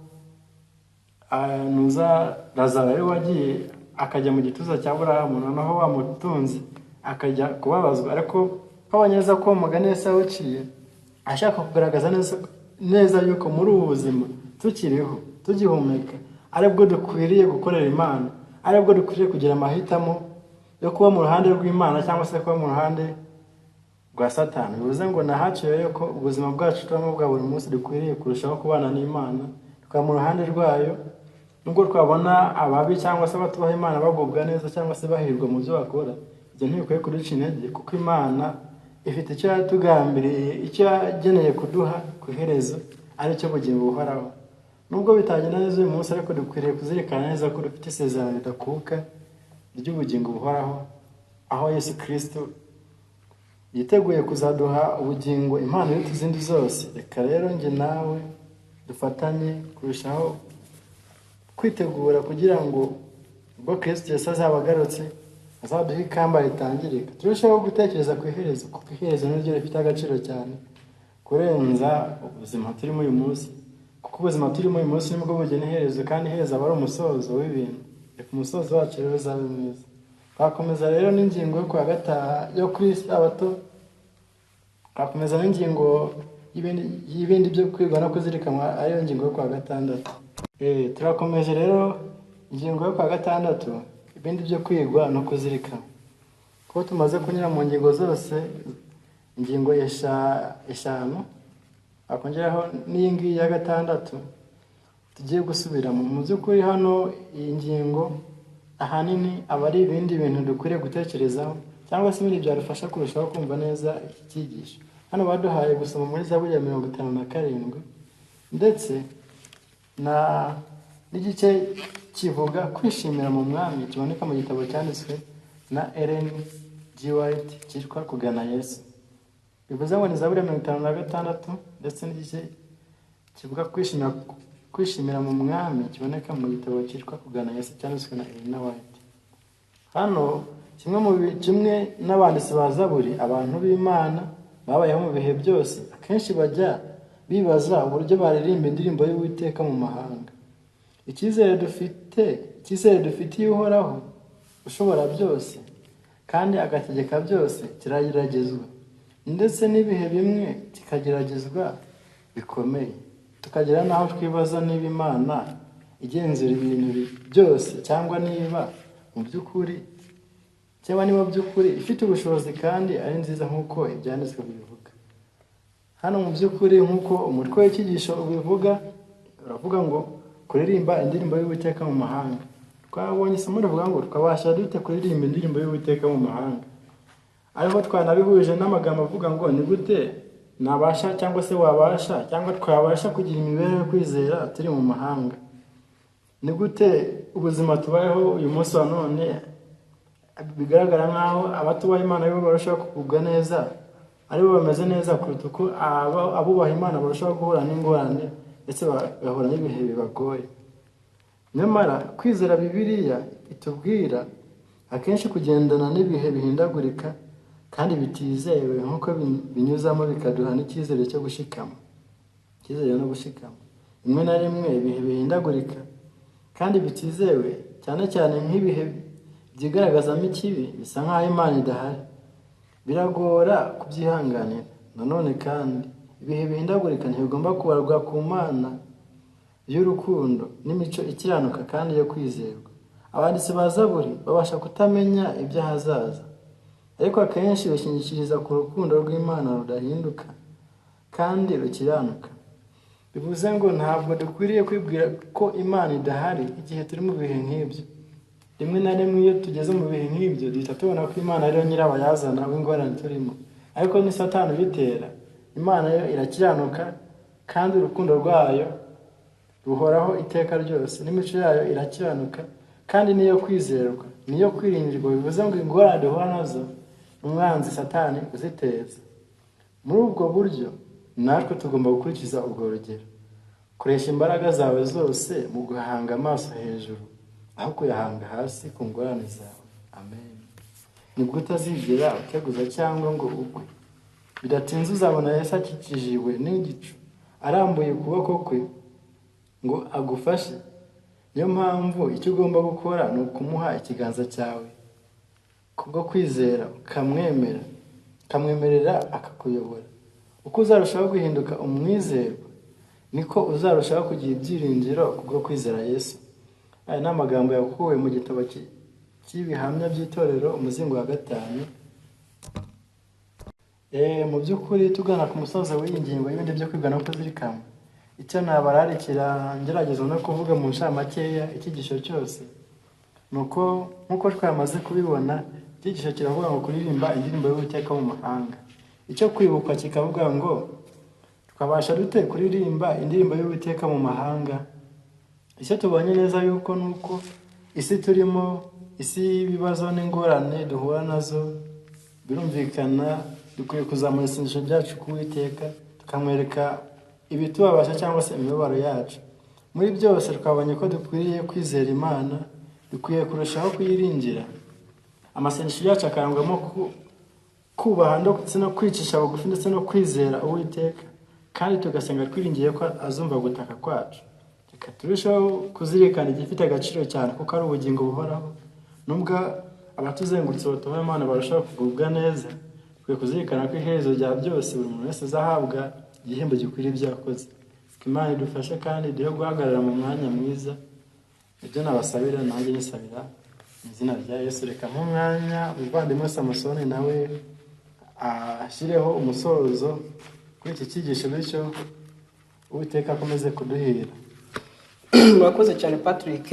Lazaro ari wagiye akajya mu gituza cya Aburahamu, noneho wa mutunzi akajya kubabazwa. Ariko twabonye neza ko umugani Yesu yawuciye ashaka kugaragaza neza yuko muri ubu buzima tukiriho, tugihumeka, aribwo dukwiriye gukorera Imana, aribwo dukwiriye kugira amahitamo yo kuba mu ruhande rw'Imana cyangwa se kuba mu ruhande rwa Satani. Bivuze ngo nahaciye yuko ubuzima bwacu tubamo bwa buri munsi dukwiriye kurushaho kubana n'Imana, tukaba mu ruhande rwayo. Nubwo twabona ababi cyangwa se abatubaha Imana bagubwa neza cyangwa se bahirwa mu byo bakora, ibyo ntibikwiye kuduca intege, kuko Imana ifite icyo yatugambiriye, icyo yageneye kuduha ku iherezo, ari cyo bugingo buhoraho. Nubwo bitagenda neza uyu munsi, ariko dukwiriye kuzirikana neza ko dufite isezerano ridakuka ry'ubugingo buhoraho, aho Yesu Kristo yiteguye kuzaduha ubugingo, impano iruta izindi zose. Reka rero njye nawe dufatanye kurushaho kwitegura kugira ngo ubwo Kristo Yesu azaba agarutse azaduha ikamba ritangirika, turushaho gutekereza ku iherezo, kuko iherezo niryo rifite agaciro cyane kurenza ubuzima turimo uyu munsi, kuko ubuzima turimo uyu munsi nibwo bugena iherezo, kandi iherezo aba ari umusozo w'ibintu. Reka umusozo wacu rero uzabe mwiza. Twakomeza rero n'ingingo yo kwa gatanu yo kuri Sabato, twakomeza n'ingingo y'ibindi byo kwigwa no kuzirikanwa, ariyo ngingo yo kwa gatandatu. Turakomeje rero ingingo yo kwa gatandatu, ibindi byo kwigwa no kuzirikana. Kuko tumaze kunyura mu ngingo zose, ingingo eshanu, akongeraho n'iyi ngiyi ya gatandatu tugiye gusubiramo. Mu by'ukuri hano iyi ngingo ahanini aba ari ibindi bintu dukwiriye gutekerezaho, cyangwa se ibindi byadufasha kurushaho kumva neza iki cyigisho. hano baduhaye gusoma muri Zaburi ya 57 ndetse n'igice kivuga kwishimira mu mwami kiboneka mu gitabo cyanditswe na Ellen G. White cyitwa kugana Yesu. Bivuze ngo ni Zaburi ya 56 ndetse n'igice kivuga kwishimira mu mwami kiboneka mu gitabo cyitwa kugana Yesu cyanditswe na Ellen White. Hano kimwe n'abanditsi ba Zaburi, abantu b'Imana babayeho mu bihe byose akenshi bajya bibaza uburyo baririmba indirimbo y'Uwiteka mu mahanga. Icyizere dufitiye Uhoraho ushobora byose kandi agategeka byose kirageragezwa, ndetse n'ibihe bimwe kikageragezwa bikomeye, tukagera n'aho twibaza niba Imana igenzura ibintu byose cyangwa niba by'ukuri ifite ubushobozi kandi ari nziza nk'uko ibyanditswe bibivuga. Hano mu by'ukuri nk'uko umutwe w'Icyigisho ubivuga, uravuga ngo kuririmba indirimbo y'Uwiteka mu mahanga. Twabonye isomo rivuga ngo twabasha dute kuririmba indirimbo y'Uwiteka mu mahanga, ariho twanabihuje n'amagambo avuga ngo ni gute nabasha cyangwa se wabasha cyangwa twabasha kugira imibereho yo kwizera turi mu mahanga. Ni gute ubuzima tubayeho uyu munsi wa none bigaragara nk'aho abatubaha Imana aribo barushaho kugubwa neza, aribo bameze neza kuruta uko abubaha Imana barushaho guhura n'ingorane ndetse bagahura n'ibihe bibagoye. Nyamara kwizera Bibiliya itubwira akenshi kugendana n'ibihe bihindagurika kandi bitizewe nk'uko binyuzamo, bikaduha n'icyizere cyo gushikama. Icyizere no gushikama. Rimwe na rimwe ibihe bihindagurika kandi bitizewe, cyane cyane nk'ibihe byigaragazamo ikibi, bisa nk'aho Imana idahari, biragora kubyihanganira. Nanone kandi ibihe bihindagurika ntibigomba kubarwa ku Mana y'urukundo n'imico ikiranuka kandi yo kwizerwa. Abanditsi ba Zaburi babasha kutamenya iby'ahazaza, ariko akenshi bashingikiriza ku rukundo rw'Imana rudahinduka kandi rukiranuka. Bivuze ngo ntabwo dukwiriye kwibwira ko Imana idahari igihe turi mu bihe nk'ibyo. Rimwe na rimwe iyo tugeze mu bihe nk'ibyo duhita tubona ko Imana ariyo nyirabayazana w'ingorane turimo, ariko ni Satani ubitera. Imana yo irakiranuka kandi urukundo rwayo ruhoraho iteka ryose, n'imico yayo irakiranuka kandi niyo kwizerwa, niyo kwirindirwa. Bivuze ngo ingorane duhura nazo umwanzi Satani uziteza. Muri ubwo buryo natwe tugomba gukurikiza ubwo rugero, koresha imbaraga zawe zose mu guhanga amaso hejuru aho kuyahanga hasi ku ngorane zawe. Amen. Nibwo utazigera uteguza cyangwa ngo ugwe. Bidatinze uzabona Yesu akikijwe n'igicu, arambuye ukuboko kwe ngo agufashe. Niyo mpamvu icyo ugomba gukora ni ukumuha ikiganza cyawe kubwo kwizera, ukamwemerera akakuyobora. Uko uzarushaho guhinduka umwizerwa, niko uzarushaho kugira ibyiringiro kubwo kwizera Yesu. Aya ni amagambo yakuwe mu gitabo cy'ibihamya by'itorero umuzingo wa 5. Mu by'ukuri tugana ku musozo w'iyi ngingo y'ibindi byo kwiga no kuzirikana, icyo nabararikira ngerageza no kuvuga mu nshamake icyigisho cyose nuko nkuko twamaze kubibona, icyigisho kiravuga ngo kuririmba indirimbo y'Uwiteka mu mahanga. Icyo kwibuka kikavuga ngo twabasha dute kuririmba indirimbo y'Uwiteka mu mahanga. Icyo tubonye neza yuko nuko isi turimo, isi y'ibibazo n'ingorane duhura nazo, birumvikana dukwiye kuzamura isengesho ryacu ku Uwiteka, tukamwereka ibitubabasha cyangwa se imibabaro yacu. Muri byose twabonye ko dukwiriye kwizera Imana, dukwiye kurushaho kuyiringira. Amasengesho yacu akarangwamo kubaha ndetse no kwicisha bugufi ndetse no kwizera Uwiteka, kandi tugasenga twiringiye ko azumva gutaka kwacu. Reka turushaho kuzirikana igifite agaciro cyane kuko ari ubugingo buhoraho. Nubwo abatuzengurutse batubaha Imana barushaho kugubwa neza, dukwiye kuzirikana ko iherezo rya byose buri muntu wese azahabwa igihembo gikwiriye ibyo yakoze. Imana idufashe kandi duhe guhagarara mu mwanya mwiza. Ibyo nabasabira nanjye nisabira mu izina rya Yesu. Reka mu mwanya umuvandimwe Samusoni nawe ashyireho umusozo kuri iki cyigisho, bityo Uwiteka akomeze kuduhira. Murakoze cyane Patrick.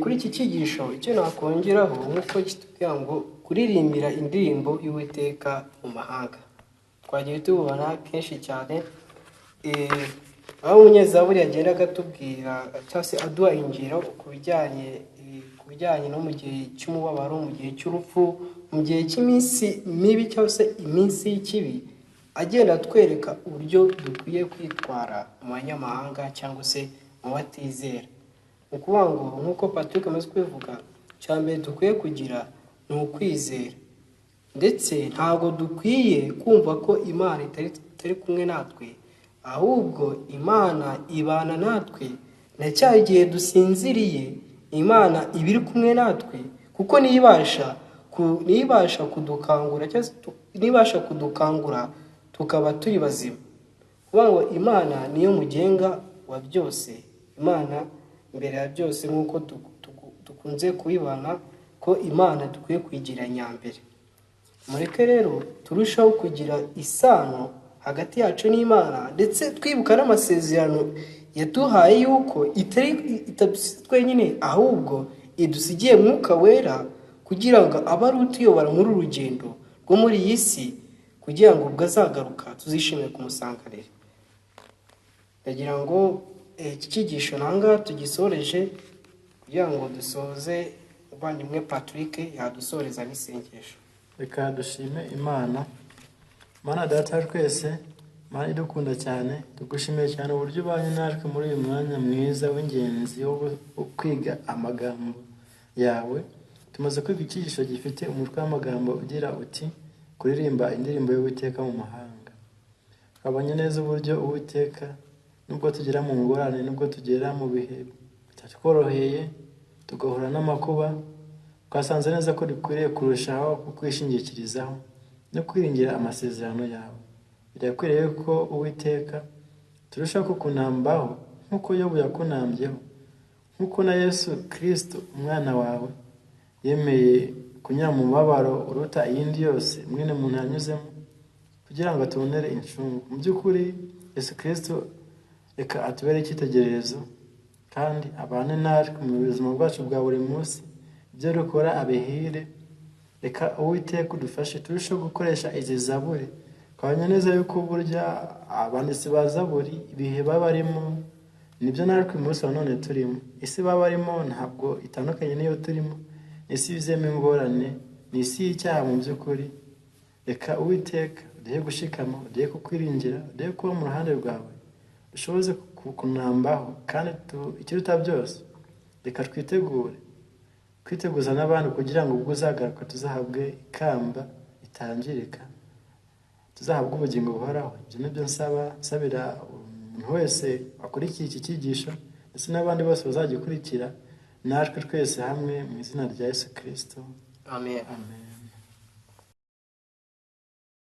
Kuri iki cyigisho icyo nakongeraho nk'uko kitubwira ngo kuririmbira indirimbo y'Uwiteka mu mahanga. twagiye tubona kenshi cyane aho umunyezaburi yagenda akatubwira cyangwa se aduha ingiro ku bijyanye no mu gihe cy'umubabaro, mu gihe cy'urupfu, mu gihe cy'iminsi mibi cyangwa se iminsi y'ikibi, agenda atwereka uburyo dukwiye kwitwara mu banyamahanga cyangwa se mu batizera. Ni ukuvuga ngo nk'uko Patrick amaze kubivuga, icya mbere dukwiye kugira ni ukwizera, ndetse ntabwo dukwiye kumva ko Imana itari kumwe natwe, ahubwo Imana ibana natwe na cya gihe dusinziriye. Imana iba iri kumwe natwe kuko nibasha kudukangura cyangwa nibasha kudukangura tukaba turi bazima. Kuvuga ngo Imana niyo mugenga wa byose. Imana mbere ya byose, nk'uko dukunze kubibona ko Imana dukwiye kuyigira nyambere. Mureke rero turushaho kugira isano hagati yacu n'Imana, ndetse twibuka n'amasezerano yaduhaye yuko itadusize twenyine, ahubwo idusigiye Mwuka Wera kugira ngo abe ari utuyobora muri uru rugendo rwo muri iyi si, kugira ngo ubwo azagaruka tuzishimire kumusanganira. Ndagira ngo iki cyigisho nanga tugisoreje kugira ngo dusoze, umuvandimwe Patrick yadusoreza n'isengesho. Reka dushime Imana. Mana Data twese, Mana idukunda cyane, tugushimiye cyane uburyo ubanye natwe muri uyu mwanya mwiza w'ingenzi wo kwiga amagambo yawe. Tumaze kwiga icyigisho gifite umutwe w'amagambo ugira uti kuririmba indirimbo y'Uwiteka mu mahanga. Twabonye neza uburyo Uwiteka, nubwo tugera mu ngorane, nubwo tugera mu bihe bitatworoheye, tugahura n'amakuba, twasanze neza ko dukwiriye kurushaho kukwishingikirizaho no kwiringira amasezerano yawe. Birakwiriye ko Uwiteka turushaho kukunambaho nk'uko Yobu yakunambyeho, nk'uko na Yesu Kristo umwana wawe yemeye kunyura mu mubabaro uruta iyindi yose mwene muntu yanyuzemo, kugira ngo atubonere incungu. Mu by'ukuri Yesu Kristo reka atubere icyitegererezo kandi abane natwe mu buzima bwacu bwa buri munsi. Ibyo dukora abihire. Reka Uwiteka udufashe turusheho gukoresha izi zaburi. Twabonye neza yuko burya abanditsi ba zaburi ibihe baba barimo nibyo natwe umunsi wa none turimo. Isi baba barimo ntabwo itandukanye n'iyo turimo. Isi yuzuyemo ingorane, ni isi y'icyaha mu by'ukuri. Reka Uwiteka uduhe gushikama, uduhe kukwiringira, uduhe kuba mu ruhande rwawe, dushoboze kukunambaho, kandi ikiruta byose reka twiteguza n'abandi kugira ngo ubwo uzagaruka tuzahabwe ikamba itangirika, tuzahabwe ubugingo buhoraho. Ibyo nibyo nsabira umuntu wese wakurikiye iki cyigisho, ndetse n'abandi bose bazagikurikira, natwe twese hamwe mu izina rya Yesu Kristo. Amen. Amen.